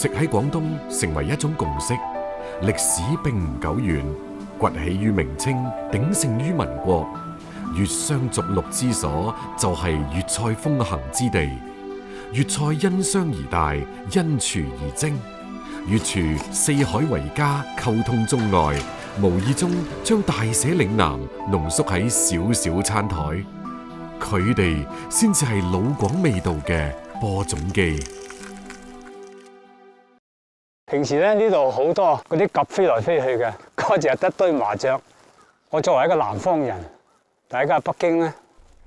食喺廣東成為一種共識，歷史並唔久遠，崛起於明清，鼎盛於民國。粵湘俗祿之所就係粵菜風行之地。粵菜因湘而大，因廚而精。粵廚四海為家，溝通中外，無意中將大寫嶺南濃縮喺小小餐台。佢哋先至係老廣味道嘅播種機。平時咧呢度好多嗰啲鴿飛來飛去嘅，嗰隻係一堆麻雀。我作為一個南方人，大家喺北京咧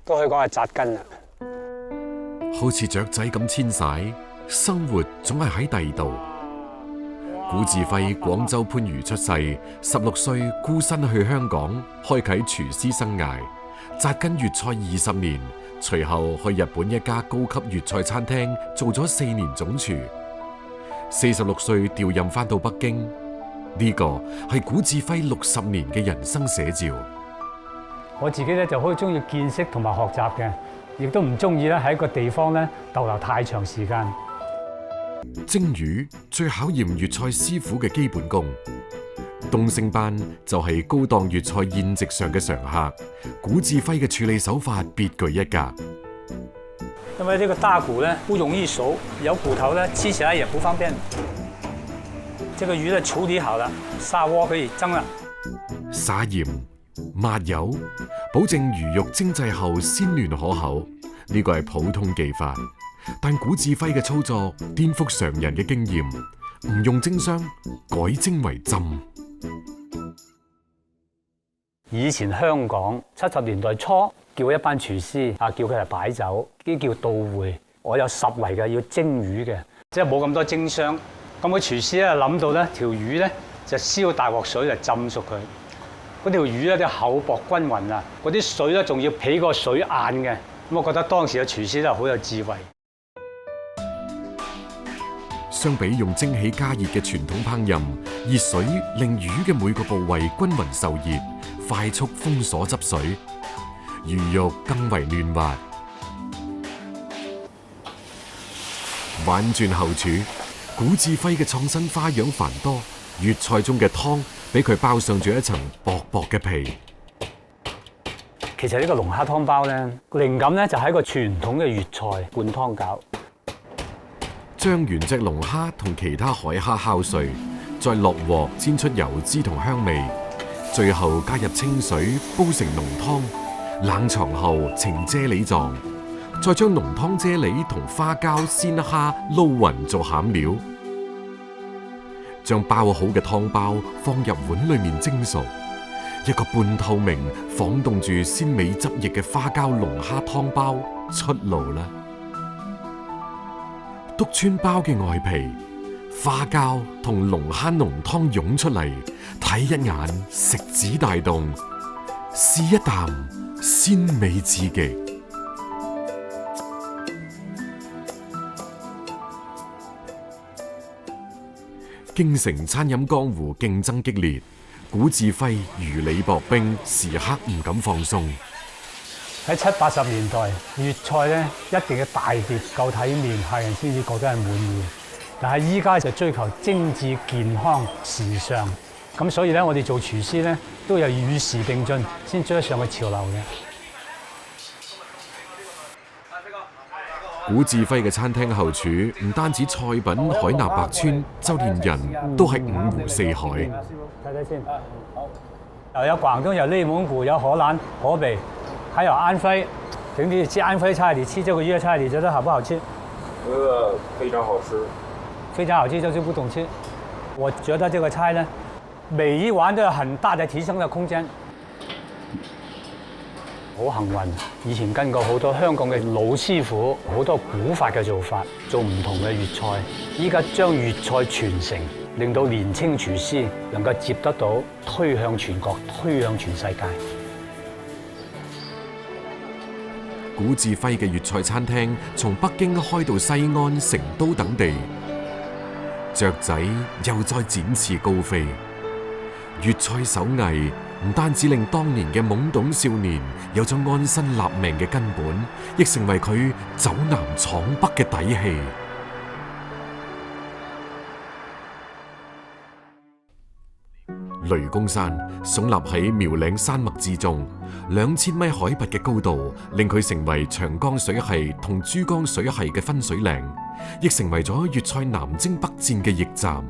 都可以講係紮根啦。好似雀仔咁遷徙，生活總係喺第度。古志輝廣州番禺出世，16歲孤身去香港，開啟廚師生涯，紮根粵菜20年，隨後去日本一家高級粵菜餐廳做咗4年總廚。46歲調任返到北京，呢個係古志輝60年嘅人生寫照。我自己咧就好中意見識同埋學習嘅，亦都唔中意咧喺一個地方咧逗留太長時間。蒸魚最考驗粵菜師傅嘅基本功，東星斑就係高檔粵菜宴席上嘅常客。古志輝嘅處理手法別具一格。因為這個大骨呢不容易熟，有骨頭呢吃起來也不方便。這個魚呢處理好了，砂鍋可以蒸了。撒鹽、抹油，保證魚肉蒸製後鮮嫩可口，呢個係普通技法。但古志輝嘅操作顛覆常人嘅經驗，唔用蒸箱，改蒸為浸。以前香港70年代初叫一班廚師叫佢嚟擺酒，呢叫到會。我有10圍嘅要蒸魚嘅，即係冇咁多蒸箱。咁個廚師咧諗到咧條魚咧就燒大鑊水嚟浸熟佢。嗰條魚咧啲厚薄均勻啊，嗰啲水咧仲要比個水硬嘅。咁我覺得當時嘅廚師咧好有智慧。相比用蒸汽加熱嘅傳統烹飪，熱水令魚嘅每個部位均勻受熱，快速封鎖汁水，魚肉更為嫩滑。玩轉後廚，古志輝嘅創新花樣繁多，粵菜中嘅湯俾佢包上咗一層薄薄嘅皮。其實呢個龍蝦湯包咧，靈感咧就喺個傳統嘅粵菜灌湯餃。將原隻龍蝦同其他海蝦敲碎，再落鑊煎出油脂同香味，最後加入清水煲成濃湯，冷藏後呈啫喱狀，再將濃湯啫喱同花膠、鮮蝦撈勻做餡料，將包好嘅湯包放入碗裏面蒸熟，一個半透明、晃動住鮮美汁液嘅花膠龍蝦湯包出爐啦！篤穿包嘅外皮，花膠同龍蝦濃湯湧出嚟，睇一眼食指大動，試一啖鮮美至極。京城餐飲江湖競爭激烈，古志輝如履薄冰，時刻唔敢放鬆。喺70、80年代，粵菜咧一定要大碟夠體面，客人先至覺得係滿意。但係依家就追求精緻、健康、時尚，咁所以咧我哋做廚師咧都有與時並進，先追得上個潮流嘅。古志輝嘅餐廳後廚唔單止菜品海納百川，就連人都係五湖四海。睇睇先，又有廣東，有內蒙古，有荷蘭、河北。還有安徽，平地吃安徽菜，你吃這個粵菜，你覺得好不好吃？我覺得非常好吃。非常好吃就是不懂吃。我覺得這個菜呢，每一碗都有很大的提升的空間。好幸運，以前跟過好多香港嘅老師傅，好多古法嘅做法，做唔同嘅粵菜。依家將粵菜傳承，令到年輕廚師能夠接得到，推向全國，推向全世界。古志輝嘅粵菜餐廳從北京開到西安、成都等地，雀仔又再展翅高飛。粵菜手藝唔單止令當年嘅懵懂少年有咗安身立命嘅根本，亦成為佢走南闖北嘅底氣。雷公山聳立喺苗嶺山脈之中，2000米海拔嘅高度，令佢成為長江水系同珠江水系嘅分水嶺，亦成為咗粵菜南征北戰嘅驛站。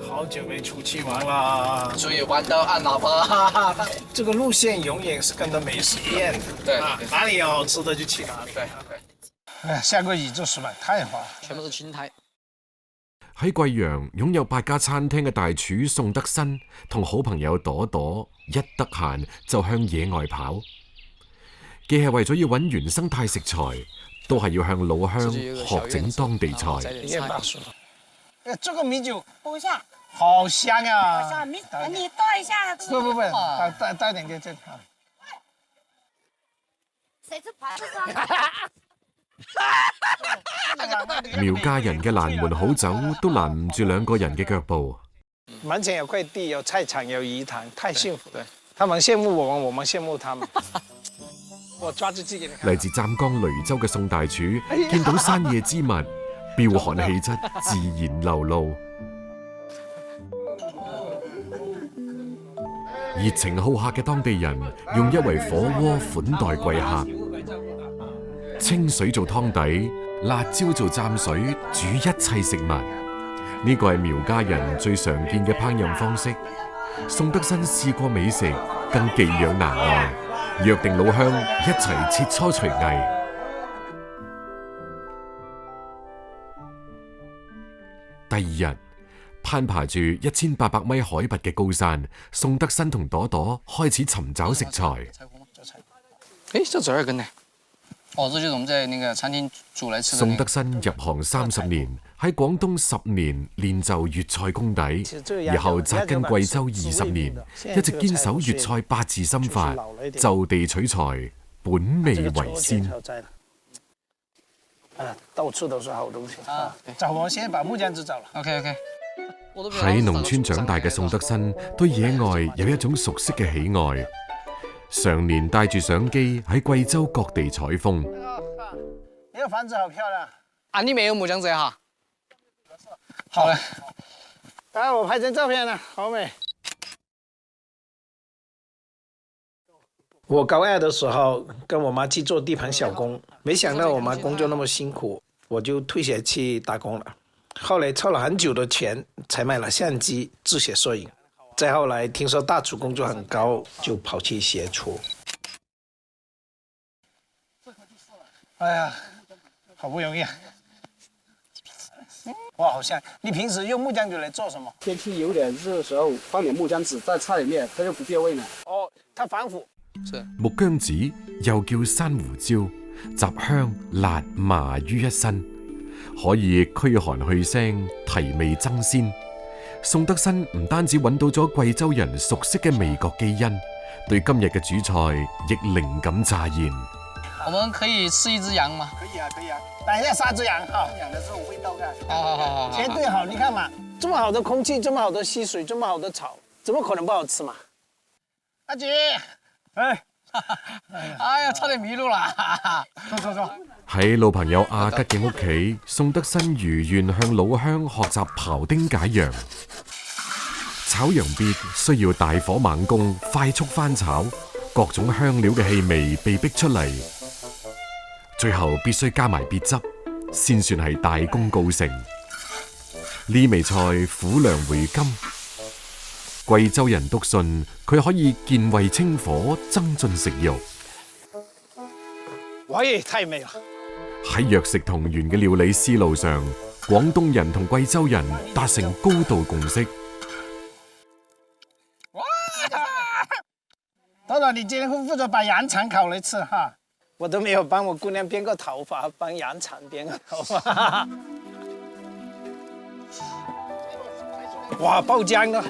好久沒出去玩啦，所以玩到按喇叭。這個路線永遠是跟着美食一樣的，對啊，哪裡有好吃的就去哪裡。對，哎，下個雨就石板太滑了。全部是青苔。喺貴陽擁有8家餐廳嘅大廚宋德新同好朋友朵朵，一得閒就向野外跑，既係為咗要揾原生態食材，都係要向老鄉學整當地菜。哎，這個米酒補一下，好香啊！好香，你倒一下。不，帶點給這個。誰是牌子？苗家人嘅蘭門好酒都攔唔住兩個人嘅腳步。門前有塊地，有菜場，有魚塘，太幸福了。他們羨慕我們，我們羨慕他們。我抓住自己嚟。嚟自湛江雷州嘅宋大廚見到山野之物，彪悍氣質自然流露。熱情好客嘅當地人用一圍火鍋款待貴客，清水做湯底，辣椒做蘸水，煮一切食物。呢個係苗家人最常見嘅烹飪方式。宋德新試過美食，更寄養難忘，約定老鄉一齊切磋廚藝。第二日，攀爬住1800米海拔嘅高山，宋德新同朵朵開始尋找食材。誒，這12根呢？哦，這就是我們在那個餐廳煮來吃的。宋德新入行30年，喺廣東10年練就粵菜功底，然後扎根貴州20年，一直堅守粵菜8字心法，就地取材，本味為先。到處都是好東西啊！找我先把木漿子找了。OK。喺農村長大嘅宋德新，對野外有一種熟悉嘅喜愛，常年帶住相機喺貴州各地採風。呢個房子好漂亮啊！你沒有木漿子哈？好嘞，待會我拍張照片啦，好美。我高2的時候，跟我媽去做地盤小工，沒想到我媽工作那麼辛苦，我就退學去打工了。後來湊了很久的錢，才買了相機，自學攝影。再後來聽說大廚工作很高，就跑去學廚。哎呀，好不容易啊！哇，好香！你平時用木漿子來做什麼？天氣有點熱的時候，放點木漿子在菜裡面，它就不變味了。哦，它防腐。木薑子又叫山胡椒，集香、辣、麻於一身，可以驅寒去腥、提味增鮮。宋德新唔單止揾到咗貴州人熟悉嘅味覺基因，對今日嘅主菜亦靈感乍現。我們可以吃一隻羊嗎？可以啊，可以啊。等一下殺隻羊哈，養的這種味道看。好。絕對好，你看嘛，這麼好的空氣，這麼好的溪水，這麼好的草，怎麼可能不好吃嘛？阿姐。哎呀，差點迷路啦！坐。喺老朋友阿吉嘅屋企，宋德新如願向老鄉學習庖丁解羊。炒羊必需要大火猛攻，快速翻炒，各種香料嘅氣味被逼出嚟，最後必須加埋別汁，先算係大功告成。呢味菜苦涼回甘。貴州人篤信佢可以健胃清火，增進食慾。喂，太美啦！喺藥食同源嘅料理思路上，廣東人同貴州人達成高度共識。哇！朵朵，你今天會負責把羊腸烤嚟吃哈？我都沒有幫我姑娘編過頭髮，幫羊腸編個頭髮。哇，爆漿啦！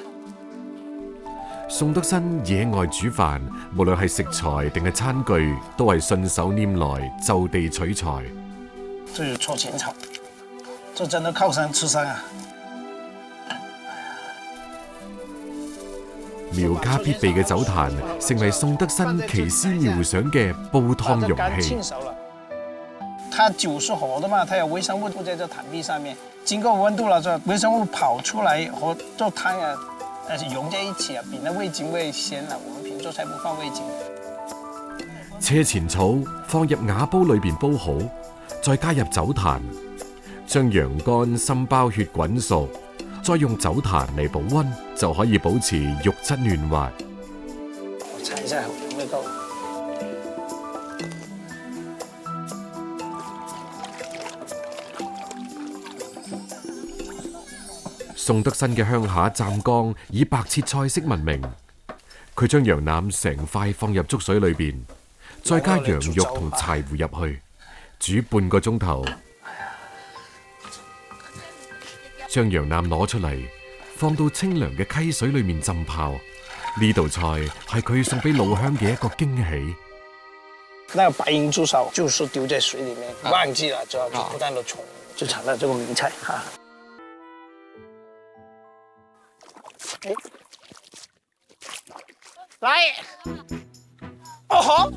宋德新野外煮飯，無論係食材定係餐具，都係順手拈來，就地取材。這有搓前草，這真的靠山吃山啊！苗家必備嘅酒壇，成為宋德新奇思妙想嘅煲湯容器。它酒是活的嘛，它有微生物在這壇壁上面，經過溫度了之後，微生物跑出來和做湯啊。但是融在一起啊，比那味精味鲜了。我们平做菜不放味精。車前草放入瓦煲裏邊煲好，再加入酒壇，將羊肝、心包血滾熟，再用酒壇嚟保溫，就可以保持肉質嫩滑。我嘗一下味道。宋德新嘅鄉下湛江以白切菜式聞名，佢將羊腩成塊放入粥水裏邊，再加羊肉同柴胡入去，煮半個鐘頭。將羊腩攞出嚟，放到清涼嘅溪水裏面浸泡。呢道菜係佢送俾老鄉嘅一個驚喜。那個白銀豬手就是丟在水裡面，忘記了就要不斷的沖，就成了這個名菜哈。來，哦好。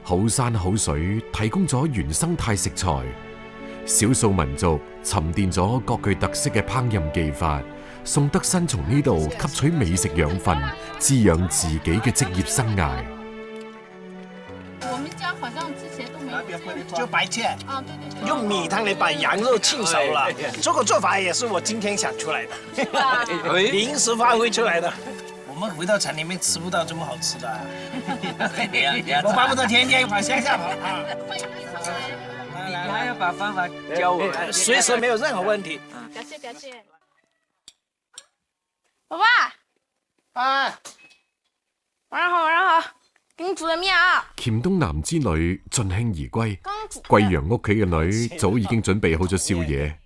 好山好水提供咗原生態食材，少數民族沉澱咗各具特色嘅烹飪技法。宋德新從呢度吸取美食養分，滋養自己嘅職業生涯。我們家好像之前都沒有。就白切啊，對對對。用米湯嚟把羊肉浸熟了，這個做法也是我今天想出來的，臨時發揮出來的。我們回到城裡面吃不到這麼好吃的，我巴不得天天往鄉下跑啊！你還要把方法教我，隨時沒有任何問題。感謝感謝。老爸，啊，晚上好晚上好，給你煮的麵啊。黔東南之女盡興而歸，剛煮。貴陽屋企嘅女早已經準備好咗宵夜。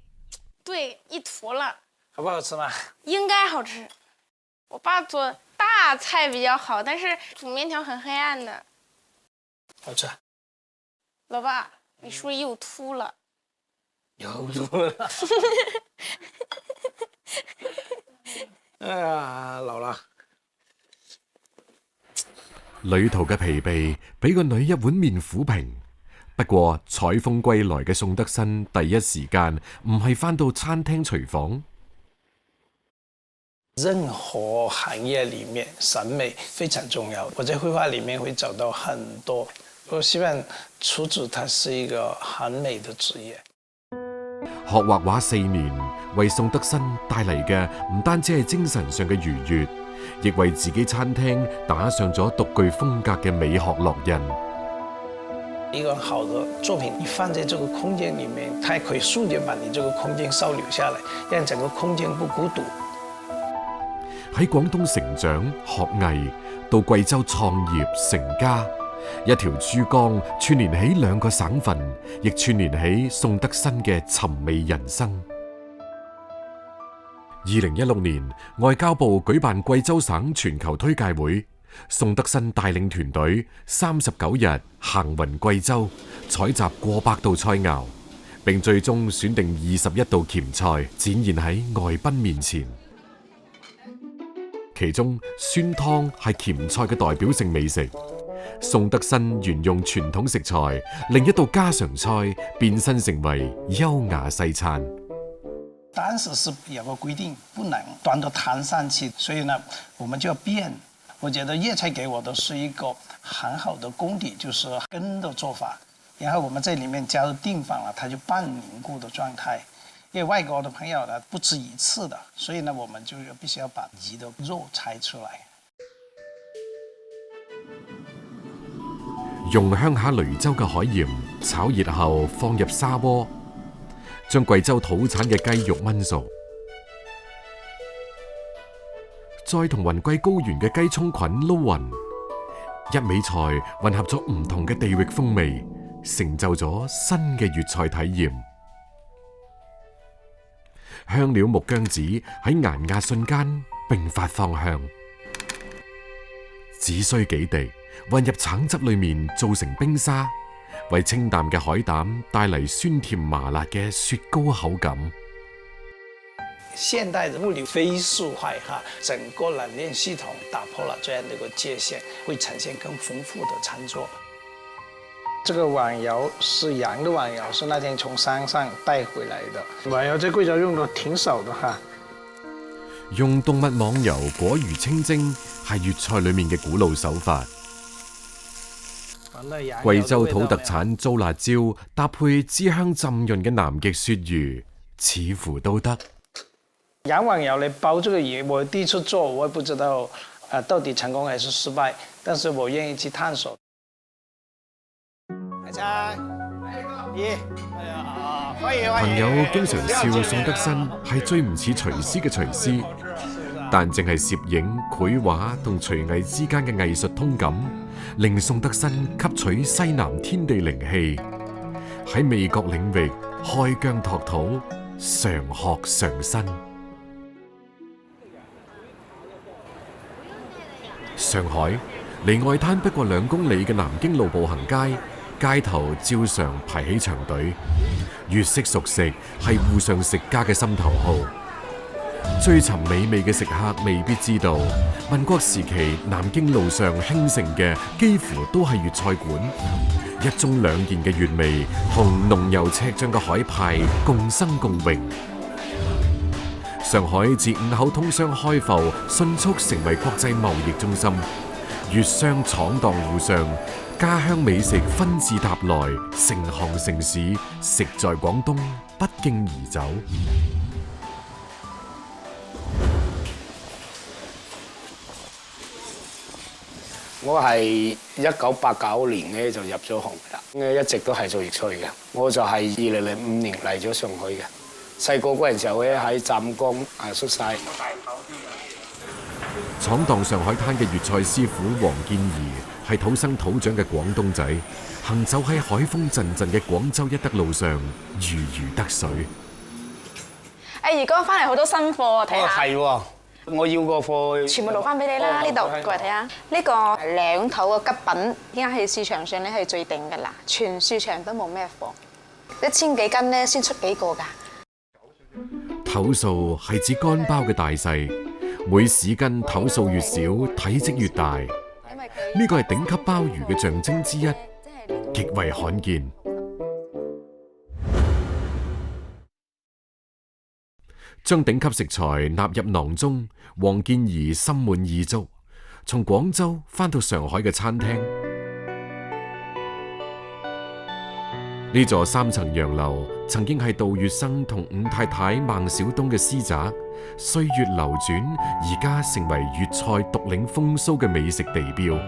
對，一坨了。好不好吃嘛？應該好吃。我爸做大菜比較好，但是煮麵條很黑暗的。好吃。老爸，你是不是又禿了？又禿了。哎呀，老啦！旅途嘅疲憊俾個女一碗麵撫平。不過採風歸來嘅宋德新第一時間唔係返到餐廳廚房。任何行業裡面，審美非常重要。我在繪畫裡面會找到很多。我希望廚子它是一個很美的職業。學畫畫4年，為宋德新帶嚟嘅唔單止係精神上嘅愉悅，亦為自己餐廳打上咗獨具風格嘅美學烙印。一個好的作品，你放在這個空間裡面，它可以瞬間把你這個空間燒留下來，讓整個空間不孤獨。喺廣東成長學藝，到貴州創業成家，一條珠江串聯起兩個省份，亦串聯起宋德新嘅尋味人生。2016年，外交部舉辦貴州省全球推介會，宋德新帶領團隊39日行雲貴州，採集過百道菜肴，並最終選定21道黔菜展現喺外賓面前。其中酸湯係黔菜嘅代表性美食，宋德新沿用傳統食材，另一道家常菜變身成為優雅西餐。當時是有個規定，不能端到壇上去，所以呢，我們就要變。我覺得粵菜給我的是一個很好的功底，就是羹的做法，然後我們在裡面加入定放了，它就半凝固的狀態。因為外國的朋友呢不止一次的，所以呢我們就必須要把魚的肉拆出來。用鄉下雷州嘅海鹽炒熱後放入砂鍋，將貴州土產嘅雞肉燜熟，再同雲貴高原嘅雞葱菌撈勻，一味菜混合咗唔同嘅地域風味，成就咗新嘅粵菜體驗。香料木姜子喺研壓瞬間迸發芳香，只需幾滴混入橙汁裏面做成冰沙，為清淡嘅海膽帶嚟酸甜麻辣嘅雪糕口感。現代的物流飛速快哈，整個冷鏈系統打破了這樣的一個界限，會呈現更豐富的餐桌。這個碗窯是羊的碗窯，是那天從山上帶回來的。碗窯在貴州用的挺少的哈。用動物網油裹魚清蒸係粵菜裏面嘅古老手法。貴州土特產糟辣椒搭配脂香浸潤嘅南極鱈魚，似乎都得。羊碗窯嚟包這個魚，我第一次做，我也不知道到底成功還是失敗，但是我願意去探索。朋友經常笑宋德新係最唔似廚師嘅廚師，但淨係攝影、繪畫同廚藝之間嘅藝術通感，令宋德新吸取西南天地靈氣，喺味覺領域開疆拓土，常學常新。上海離外灘不過2公里嘅南京路步行街，街頭照常排起長隊。粵式熟食係滬上食家嘅心頭好。追尋美味嘅食客未必知道，民國時期南京路上興盛嘅幾乎都係粵菜館，一盅2件嘅粵味同濃油赤醬嘅海派共生共榮。上海自5口通商開埠，迅速成為國際貿易中心，粵商闖蕩互上，家鄉美食紛至沓來，成行成市，食在廣東，不脛而走。我係1989年咧就入咗行啦，一直都係做粵菜嘅。我就係2005年嚟咗上海嘅。細個嗰陣時候咧喺湛江出世。闖蕩上海灘嘅粵菜師傅黃建儀係土生土長嘅廣東仔，行走喺海風陣陣嘅廣州一德路上，如魚得水。二哥翻嚟好多新貨，睇下。係喎。我要個貨全部攞翻俾你啦！呢度過嚟睇下，呢個2頭嘅吉品，依家喺市場上咧係最頂㗎啦，全市場都冇咩貨，1000幾斤咧先出幾個㗎。頭數係指乾包嘅大細，每市斤頭數越少，體積越大。呢個係頂級鮑魚嘅象徵之一，極為罕見。將頂級食材納入囊中，黃建儀心滿意足。從廣州返到上海嘅餐廳，呢座3層洋樓曾經係杜月笙同伍太太孟小冬嘅私宅，歲月流轉，而家成為粵菜獨領風騷嘅美食地標。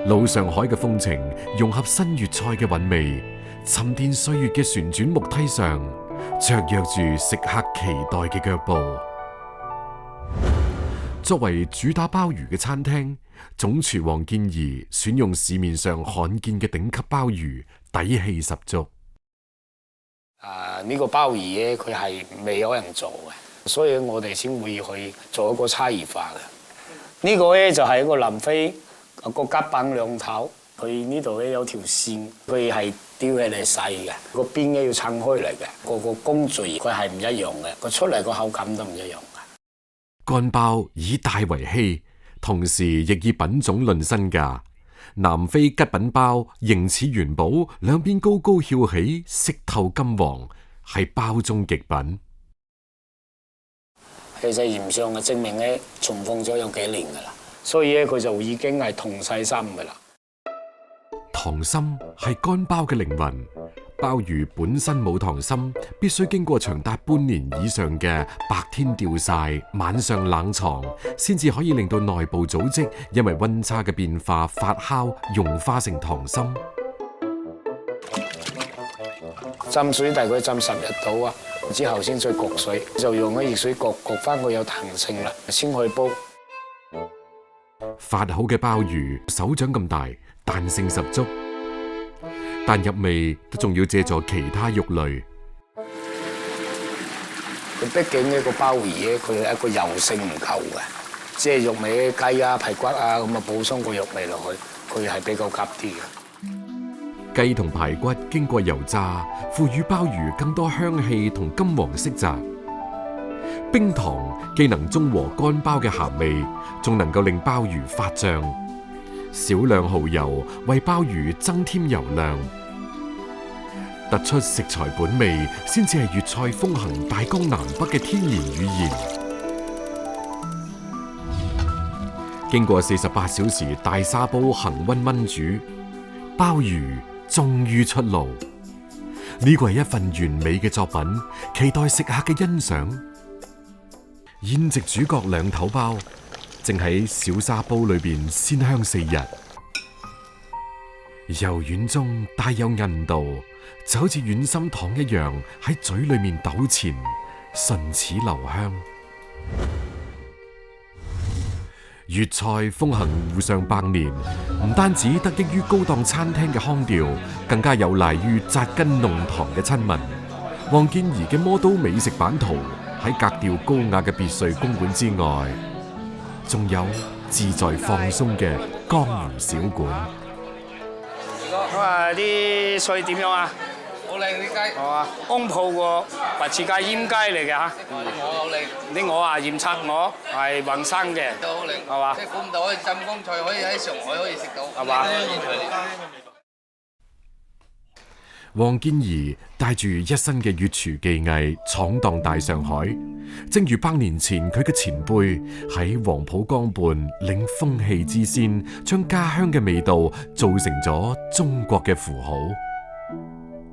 老上海嘅風情融合新粵菜嘅韻味，沉澱歲月嘅旋轉木梯上，雀躍住食客期待嘅腳步。作為主打鮑魚嘅餐廳，總廚黃建儀選用市面上罕見嘅頂級鮑魚，底氣十足。呢個鮑魚咧，佢係未有人做嘅，所以我哋先會去做一個差異化嘅。呢個咧就係一個南非個吉品2頭，佢呢度咧有條線，佢係雕起嚟細嘅，個邊咧要撐開嚟嘅，個工序佢係唔一樣嘅，佢出嚟個口感都唔一樣嘅。乾鮑以大為稀，同時亦以品種論身價。南非吉品鮑形似元寶，兩邊高高翹起，色透金黃，係鮑中極品。其實鹽上嘅證明咧，重放咗有幾年噶啦，所以咧佢就已經係同細心噶啦。溏心係乾鮑嘅靈魂，鮑魚本身冇溏心，必須經過長達半年以上嘅白天吊曬、晚上冷藏，先至可以令到內部組織因為溫差嘅變化發酵融化成溏心。浸水大概浸10日到啊，之後先再焗水，就用咗熱水焗翻佢有彈性啦，先可以煲。發好嘅鮑魚手掌咁大，彈性十足，但入味都仲要借助其他肉類。佢畢竟呢個鮑魚咧，佢係一個油性唔夠嘅，即係肉味雞啊、排骨啊咁啊，補充個肉味落去，佢係比較夾啲嘅。雞同排骨經過油炸，賦予鮑魚更多香氣同金黃色澤。冰糖既能中和乾鮑嘅鹹味，仲能夠令鮑魚發脹。少量蠔油為鮑魚增添油量，突出食材本味，先至係粵菜風行大江南北嘅天然語言。經過48小時大砂煲恆溫燜煮，鮑魚終於出爐。呢個係一份完美嘅作品，期待食客嘅欣賞。宴席主角兩頭鮑正喺小砂煲裏邊鮮香4日，柔軟中帶有韌度，就好似軟心糖一樣喺嘴裏面糾纏，順齒留香。粵菜風行滬上百年，唔單止得益於高檔餐廳嘅腔調，更加有賴於紮根弄堂嘅親民。黃建怡嘅魔都美食版圖喺格調高雅嘅別墅公館之外，仲有自在放鬆嘅江魚小館。咁啊，啲菜點樣啊？好靚啲雞。係嘛？安鋪個白切雞醃雞嚟嘅嚇。我好靚。啲鵝啊，鹽拆鵝係雲生嘅，都好靚。係嘛？即係估唔到可以浸光菜，可以喺上海可以食到。係嘛？黃建怡帶住一身嘅粵廚技藝闖蕩大上海，正如100年前佢嘅前輩喺黃浦江畔領風氣之先，將家鄉嘅味道做成咗中國嘅符號。